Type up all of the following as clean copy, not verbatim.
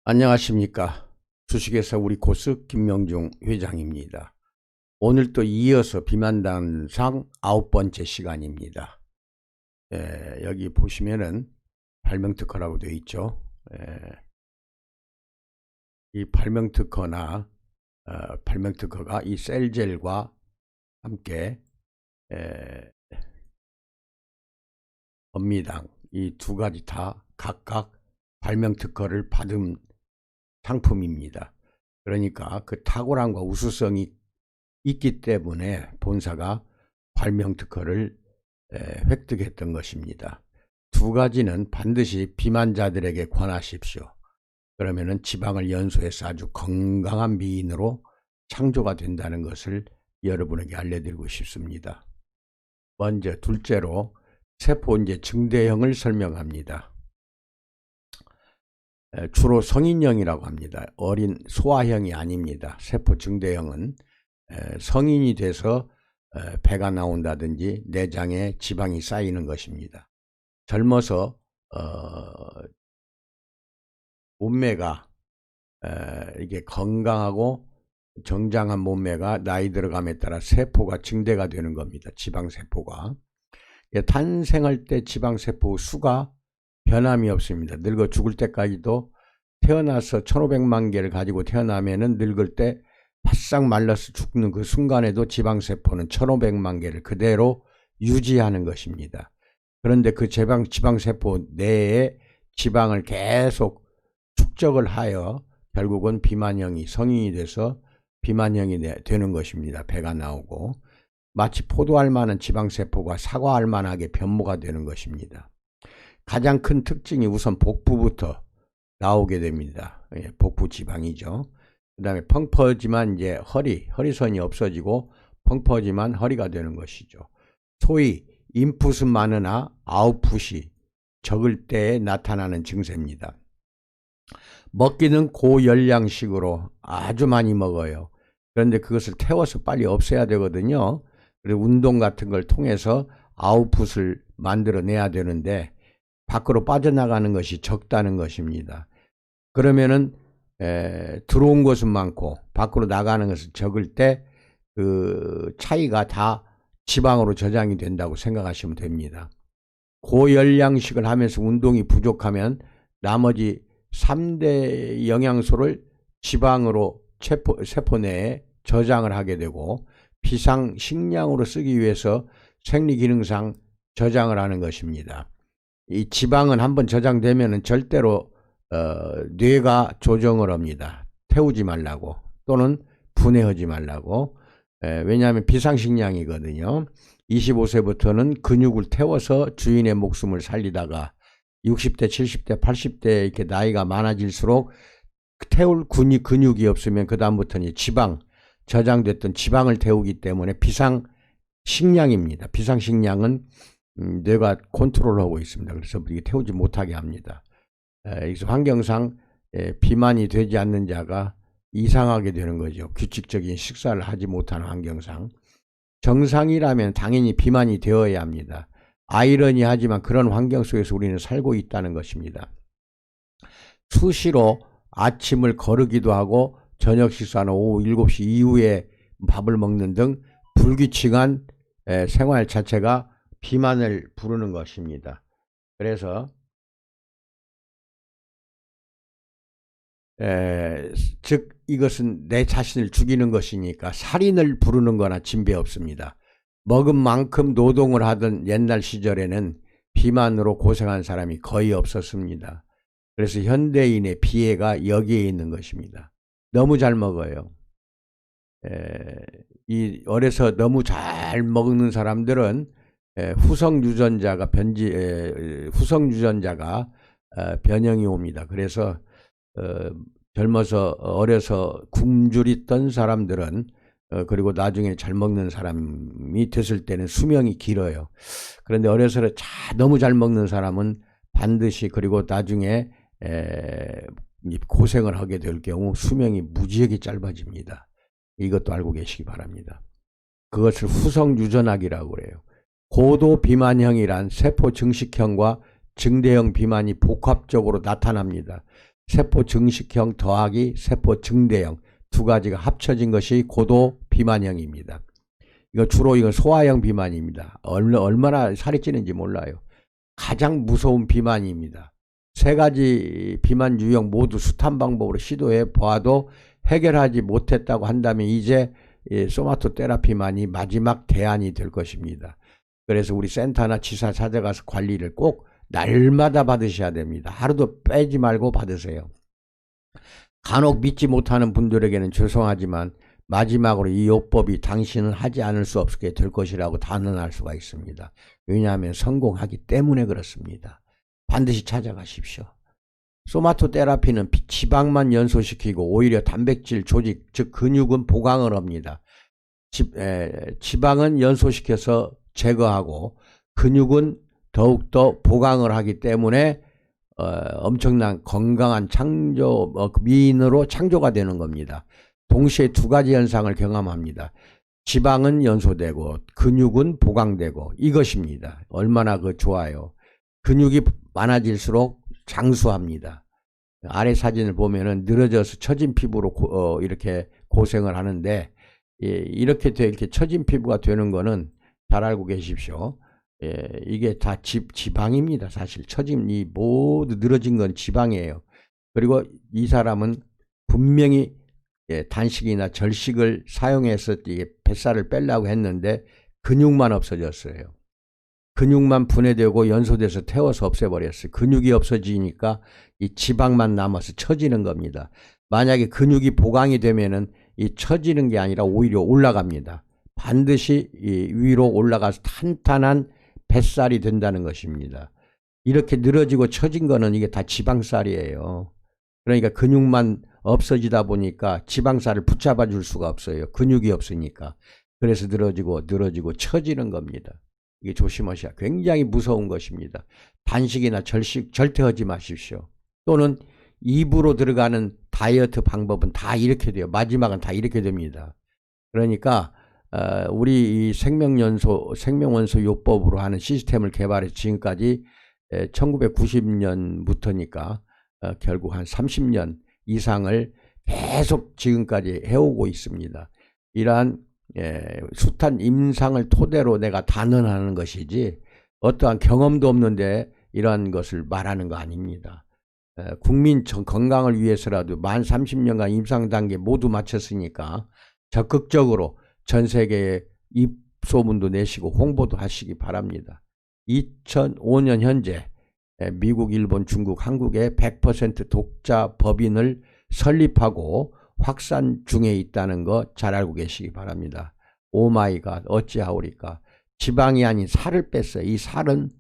안녕하십니까. 주식회사 우리코스 김명중 회장입니다. 오늘 또 이어서 비만단상 9번째 시간입니다. 여기 보시면은 발명특허라고 되어 있죠. 이 발명특허가 이 셀젤과 함께 엄미당 이 두 가지 다 각각 발명특허를 받은 상품입니다. 그러니까 그 탁월함과 우수성이 있기 때문에 본사가 발명특허를 획득했던 것입니다. 두 가지는 반드시 비만자들에게 권하십시오. 그러면은 지방을 연소해서 아주 건강한 미인으로 창조가 된다는 것을 여러분에게 알려드리고 싶습니다. 먼저 둘째로 세포인제 증대형을 설명합니다. 주로 성인형이라고 합니다. 어린 소아형이 아닙니다. 세포 증대형은 성인이 돼서 배가 나온다든지 내장에 지방이 쌓이는 것입니다. 젊어서 몸매가 이게 건강하고 정장한 몸매가 나이 들어감에 따라 세포가 증대가 되는 겁니다. 지방세포가. 탄생할 때 지방세포 수가 변함이 없습니다. 늙어 죽을 때까지도 태어나서 1500만 개를 가지고 태어나면은 늙을 때 바싹 말라서 죽는 그 순간에도 지방세포는 1500만 개를 그대로 유지하는 것입니다. 그런데 그 지방세포 내에 지방을 계속 축적을 하여 결국은 비만형이 성인이 돼서 비만형이 되는 것입니다. 배가 나오고 마치 포도알만한 지방세포가 사과알만하게 변모가 되는 것입니다. 가장 큰 특징이 우선 복부부터 나오게 됩니다. 복부 지방이죠. 그 다음에 펑퍼지만 이제 허리선이 없어지고 펑퍼지만 허리가 되는 것이죠. 소위 인풋은 많으나 아웃풋이 적을 때에 나타나는 증세입니다. 먹기는 고열량식으로 아주 많이 먹어요. 그런데 그것을 태워서 빨리 없애야 되거든요. 그리고 운동 같은 걸 통해서 아웃풋을 만들어내야 되는데 밖으로 빠져나가는 것이 적다는 것입니다. 그러면은 들어온 것은 많고 밖으로 나가는 것은 적을 때 그 차이가 다 지방으로 저장이 된다고 생각하시면 됩니다. 고열량식을 하면서 운동이 부족하면 나머지 3대 영양소를 지방으로 세포 내에 저장을 하게 되고 비상식량으로 쓰기 위해서 생리기능상 저장을 하는 것입니다. 이 지방은 한번 저장되면은 절대로 뇌가 조정을 합니다. 태우지 말라고 또는 분해하지 말라고. 왜냐하면 비상식량이거든요. 25세부터는 근육을 태워서 주인의 목숨을 살리다가 60대, 70대, 80대 이렇게 나이가 많아질수록 태울 근육이 없으면 그 다음부터는 지방, 저장됐던 지방을 태우기 때문에 비상식량입니다. 비상식량은 뇌가 컨트롤하고 있습니다. 그래서 이게 태우지 못하게 합니다. 그래서 환경상 비만이 되지 않는 자가 이상하게 되는 거죠. 규칙적인 식사를 하지 못하는 환경상. 정상이라면 당연히 비만이 되어야 합니다. 아이러니하지만 그런 환경 속에서 우리는 살고 있다는 것입니다. 수시로 아침을 거르기도 하고 저녁 식사는 오후 7시 이후에 밥을 먹는 등 불규칙한 생활 자체가 비만을 부르는 것입니다. 그래서 즉 이것은 내 자신을 죽이는 것이니까 살인을 부르는 거나 진배 없습니다. 먹은 만큼 노동을 하던 옛날 시절에는 비만으로 고생한 사람이 거의 없었습니다. 그래서 현대인의 피해가 여기에 있는 것입니다. 너무 잘 먹어요. 이 어려서 너무 잘 먹는 사람들은 후성 유전자가 변형이 옵니다. 그래서 젊어서 어려서 굶주리 던 사람들은 그리고 나중에 잘 먹는 사람이 됐을 때는 수명이 길어요. 그런데 어려서 너무 잘 먹는 사람은 반드시 그리고 나중에 고생을 하게 될 경우 수명이 무지하게 짧아집니다. 이것도 알고 계시기 바랍니다. 그것을 후성 유전학이라고 그래요. 고도 비만형이란 세포 증식형과 증대형 비만이 복합적으로 나타납니다. 세포 증식형 더하기 세포 증대형 두 가지가 합쳐진 것이 고도 비만형입니다. 이거 소아형 비만입니다. 얼마나 살이 찌는지 몰라요. 가장 무서운 비만입니다. 세 가지 비만 유형 모두 숱한 방법으로 시도해 보아도 해결하지 못했다고 한다면 이제 소마토 테라피만이 마지막 대안이 될 것입니다. 그래서 우리 센터나 지사 찾아가서 관리를 꼭 날마다 받으셔야 됩니다. 하루도 빼지 말고 받으세요. 간혹 믿지 못하는 분들에게는 죄송하지만 마지막으로 이 요법이 당신은 하지 않을 수 없게 될 것이라고 단언할 수가 있습니다. 왜냐하면 성공하기 때문에 그렇습니다. 반드시 찾아가십시오. 소마토 테라피는 지방만 연소시키고 오히려 단백질 조직 즉 근육은 보강을 합니다. 지방은 연소시켜서 제거하고 근육은 더욱더 보강을 하기 때문에 엄청난 건강한 미인으로 창조가 되는 겁니다. 동시에 두 가지 현상을 경험합니다. 지방은 연소되고 근육은 보강되고 이것입니다. 얼마나 좋아요. 근육이 많아질수록 장수합니다. 아래 사진을 보면은 늘어져서 처진 피부로 이렇게 고생을 하는데 이렇게 처진 피부가 되는 거는 잘 알고 계십시오. 이게 다 지방입니다. 사실 처짐이 모두 늘어진 건 지방이에요. 그리고 이 사람은 분명히 단식이나 절식을 사용해서 뱃살을 빼려고 했는데 근육만 없어졌어요. 근육만 분해되고 연소돼서 태워서 없애버렸어요. 근육이 없어지니까 이 지방만 남아서 처지는 겁니다. 만약에 근육이 보강이 되면은 이 처지는 게 아니라 오히려 올라갑니다. 반드시 위로 올라가서 탄탄한 뱃살이 된다는 것입니다. 이렇게 늘어지고 처진 거는 이게 다 지방살이에요. 그러니까 근육만 없어지다 보니까 지방살을 붙잡아 줄 수가 없어요. 근육이 없으니까. 그래서 늘어지고 처지는 겁니다. 이게 조심하셔야 굉장히 무서운 것입니다. 단식이나 절식 절대 하지 마십시오. 또는 입으로 들어가는 다이어트 방법은 다 이렇게 돼요. 마지막은 다 이렇게 됩니다. 그러니까 우리 이 생명원소 요법으로 하는 시스템을 개발해 지금까지 1990년부터니까 결국 한 30년 이상을 계속 지금까지 해오고 있습니다. 이러한 숱한 임상을 토대로 내가 단언하는 것이지 어떠한 경험도 없는데 이러한 것을 말하는 거 아닙니다. 국민 건강을 위해서라도 만 30년간 임상 단계 모두 마쳤으니까 적극적으로 전 세계에 입소문도 내시고 홍보도 하시기 바랍니다. 2005년 현재 미국, 일본, 중국, 한국에 100% 독자 법인을 설립하고 확산 중에 있다는 거 잘 알고 계시기 바랍니다. 오마이갓 어찌하오리까. 지방이 아닌 살을 뺐어요. 이 살은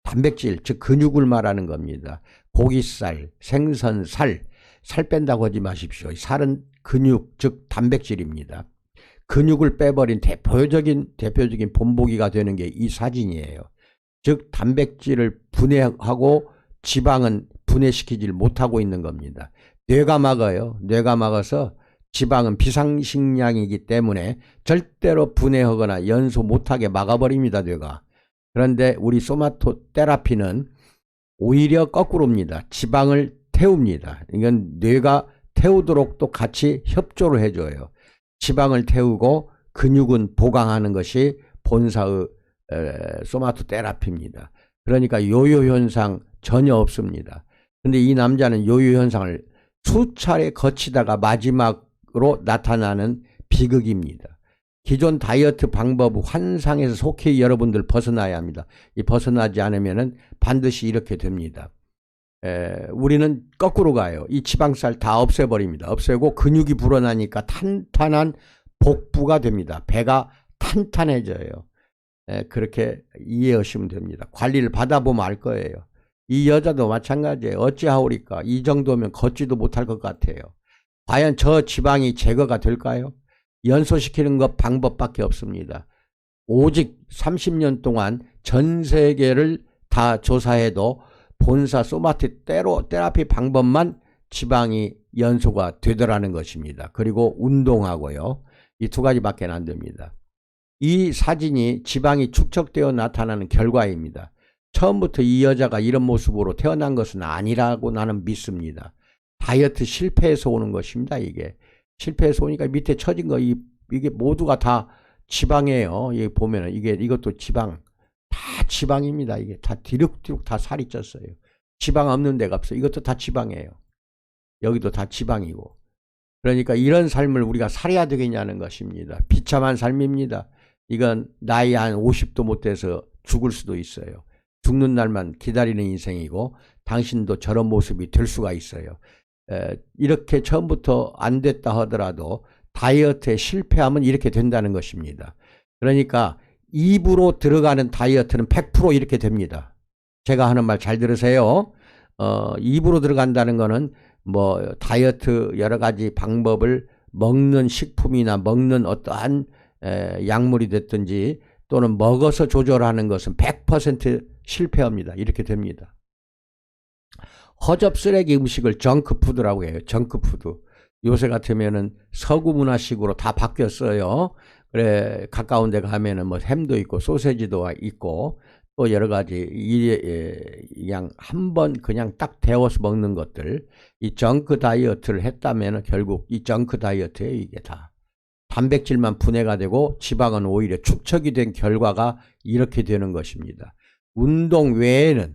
단백질 즉 근육을 말하는 겁니다. 고기살, 생선, 살 뺀다고 하지 마십시오. 살은 근육 즉 단백질입니다. 근육을 빼버린 대표적인 본보기가 되는 게 이 사진이에요. 즉 단백질을 분해하고 지방은 분해시키질 못하고 있는 겁니다. 뇌가 막아요. 뇌가 막아서 지방은 비상식량이기 때문에 절대로 분해하거나 연소 못하게 막아버립니다. 뇌가. 그런데 우리 소마토 테라피는 오히려 거꾸로입니다. 지방을 태웁니다. 이건 뇌가 태우도록 또 같이 협조를 해줘요. 지방을 태우고 근육은 보강하는 것이 본사의 소마토 테라피입니다. 그러니까 요요 현상 전혀 없습니다. 근데 이 남자는 요요 현상을 수차례 거치다가 마지막으로 나타나는 비극입니다. 기존 다이어트 방법 환상에서 속히 여러분들 벗어나야 합니다. 이 벗어나지 않으면 반드시 이렇게 됩니다. 우리는 거꾸로 가요. 이 지방살 다 없애버립니다. 없애고 근육이 불어나니까 탄탄한 복부가 됩니다. 배가 탄탄해져요. 그렇게 이해하시면 됩니다. 관리를 받아보면 알 거예요. 이 여자도 마찬가지예요. 어찌하오리까. 이 정도면 걷지도 못할 것 같아요. 과연 저 지방이 제거가 될까요? 연소시키는 것 방법밖에 없습니다. 오직 30년 동안 전 세계를 다 조사해도 본사 소마토 테라피 방법만 지방이 연소가 되더라는 것입니다. 그리고 운동하고요. 이 두 가지밖에 안 됩니다. 이 사진이 지방이 축적되어 나타나는 결과입니다. 처음부터 이 여자가 이런 모습으로 태어난 것은 아니라고 나는 믿습니다. 다이어트 실패해서 오는 것입니다. 이게 실패해서 오니까 밑에 처진 거 이게 모두가 다 지방이에요. 여기 보면은 이것도 지방, 다 지방입니다. 이게 다 디룩디룩 다 살이 쪘어요. 지방 없는 데가 없어요. 이것도 다 지방이에요. 여기도 다 지방이고. 그러니까 이런 삶을 우리가 살아야 되겠냐는 것입니다. 비참한 삶입니다. 이건 나이 한 50도 못 돼서 죽을 수도 있어요. 죽는 날만 기다리는 인생이고 당신도 저런 모습이 될 수가 있어요. 이렇게 처음부터 안 됐다 하더라도 다이어트에 실패하면 이렇게 된다는 것입니다. 그러니까 입으로 들어가는 다이어트는 100% 이렇게 됩니다. 제가 하는 말 잘 들으세요. 입으로 들어간다는 거는 뭐 다이어트 여러 가지 방법을 먹는 식품이나 먹는 어떠한 약물이 됐든지 또는 먹어서 조절하는 것은 100% 실패합니다. 이렇게 됩니다. 허접 쓰레기 음식을 정크푸드라고 해요. 정크푸드. 요새 같으면은 서구 문화식으로 다 바뀌었어요. 그래 가까운 데 가면은 뭐 햄도 있고 소세지도 있고 또 여러 가지 그냥 한번 그냥 딱 데워서 먹는 것들, 이 정크 다이어트를 했다면은 결국 이 정크 다이어트에 이게 다 단백질만 분해가 되고 지방은 오히려 축적이 된 결과가 이렇게 되는 것입니다. 운동 외에는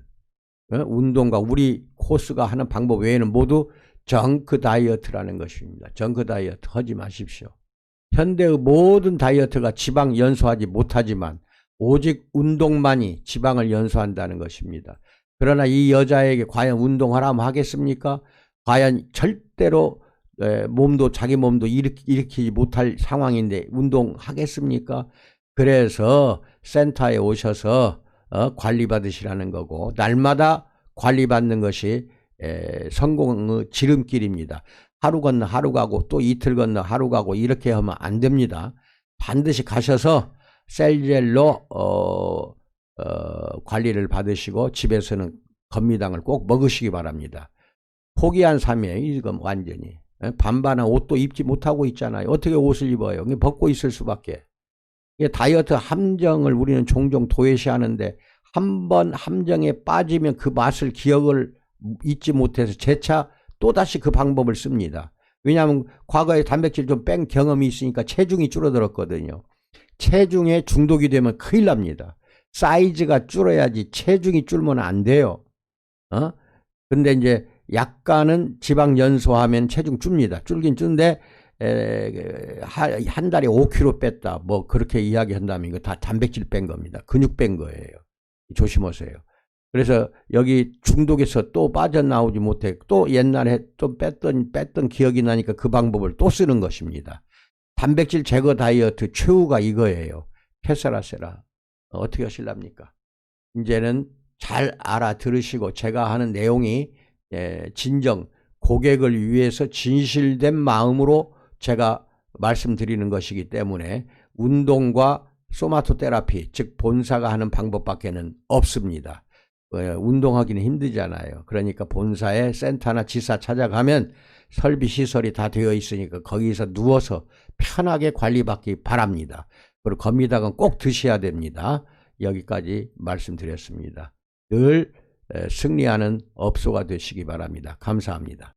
운동과 우리 코스가 하는 방법 외에는 모두 정크 다이어트라는 것입니다. 정크 다이어트 하지 마십시오. 현대의 모든 다이어트가 지방 연소하지 못하지만 오직 운동만이 지방을 연소한다는 것입니다. 그러나 이 여자에게 과연 운동하라면 하겠습니까? 과연 절대로 몸도 자기 몸도 일으키지 못할 상황인데 운동하겠습니까? 그래서 센터에 오셔서 관리받으시라는 거고, 날마다 관리받는 것이 성공의 지름길입니다. 하루 건너 하루 가고 또 이틀 건너 하루 가고 이렇게 하면 안 됩니다. 반드시 가셔서 셀젤로 관리를 받으시고 집에서는 건미당을 꼭 먹으시기 바랍니다. 포기한 삶이에요. 이건 완전히. 반반한 옷도 입지 못하고 있잖아요. 어떻게 옷을 입어요? 벗고 있을 수밖에. 다이어트 함정을 우리는 종종 도외시하는데 한번 함정에 빠지면 그 맛을 기억을 잊지 못해서 재차 또다시 그 방법을 씁니다. 왜냐하면 과거에 단백질 좀 뺀 경험이 있으니까 체중이 줄어들었거든요. 체중에 중독이 되면 큰일 납니다. 사이즈가 줄어야지 체중이 줄면 안 돼요. 근데 이제 약간은 지방 연소하면 체중 줍니다. 줄긴 쭈는데 한 달에 5kg 뺐다 뭐 그렇게 이야기한다면 이거 다 단백질 뺀 겁니다. 근육 뺀 거예요. 조심하세요. 그래서 여기 중독에서 또 빠져나오지 못해 또 옛날에 좀 뺐던 기억이 나니까 그 방법을 또 쓰는 것입니다. 단백질 제거 다이어트 최후가 이거예요. 케세라세라. 어떻게 하실랍니까? 이제는 잘 알아들으시고 제가 하는 내용이 진정 고객을 위해서 진실된 마음으로 제가 말씀드리는 것이기 때문에 운동과 소마토 테라피, 즉 본사가 하는 방법밖에는 없습니다. 운동하기는 힘들잖아요. 그러니까 본사에 센터나 지사 찾아가면 설비 시설이 다 되어 있으니까 거기서 누워서 편하게 관리받기 바랍니다. 그리고 건미당은 꼭 드셔야 됩니다. 여기까지 말씀드렸습니다. 늘 승리하는 업소가 되시기 바랍니다. 감사합니다.